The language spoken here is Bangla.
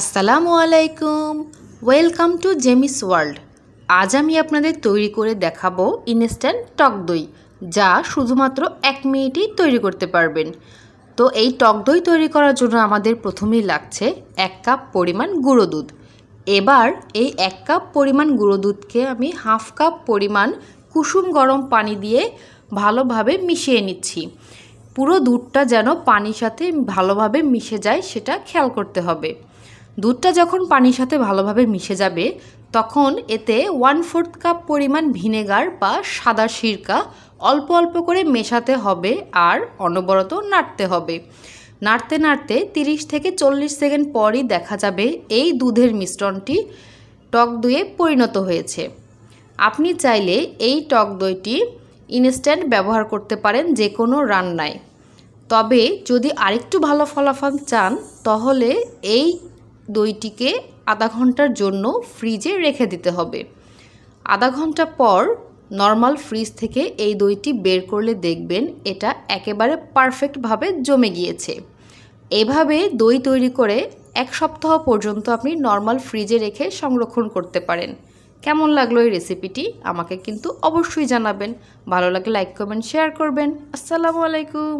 আসসালামু আলাইকুম, ওয়েলকাম টু জেমিস ওয়ার্ল্ড। আজ আমি আপনাদের তৈরি করে দেখাবো ইনস্ট্যান্ট টক দই, যা শুধুমাত্র 1 মিনিটেই তৈরি করতে পারবেন। তো এই টক দই তৈরি করার জন্য আমাদের প্রথমেই লাগছে 1 কাপ পরিমাণ গুঁড়ো দুধ। এবার এই 1 কাপ পরিমাণ গুঁড়ো দুধকে আমি হাফ কাপ পরিমাণ কুসুম গরম পানি দিয়ে ভালোভাবে মিশিয়ে নিচ্ছি। পুরো দুধটা যেন পানির সাথে ভালোভাবে মিশে যায় সেটা খেয়াল করতে হবে। দুধটা যখন পানির সাথে ভালোভাবে মিশে যাবে তখন এতে 1/4 কাপ পরিমাণ ভিনেগার বা সাদা সিরকা অল্প অল্প করে মেশাতে হবে আর অনবরত নাড়তে হবে। নাড়তে নাড়তে 30 থেকে 40 সেকেন্ড পরই দেখা যাবে এই দুধের মিশ্রণটি টক দইয়ে পরিণত হয়েছে। আপনি চাইলে এই টক দইটি ইনস্ট্যান্ট ব্যবহার করতে পারেন যে কোনো রান্নায়। তবে যদি আরেকটু ভালো ফলাফল চান তাহলে এই দইটিকে আধা ঘন্টার জন্য ফ্রিজে রেখে দিতে হবে। আধা ঘন্টা পর নর্মাল ফ্রিজ থেকে এই দইটি বের করলে দেখবেন এটা একেবারে পারফেক্টভাবে জমে গিয়েছে। এভাবে দই তৈরি করে 1 সপ্তাহ পর্যন্ত আপনি নর্মাল ফ্রিজে রেখে সংরক্ষণ করতে পারেন। কেমন লাগলো এই রেসিপিটি আমাকে কিন্তু অবশ্যই জানাবেন। ভালো লাগলে লাইক কমেন্ট শেয়ার করবেন। আসসালামু আলাইকুম।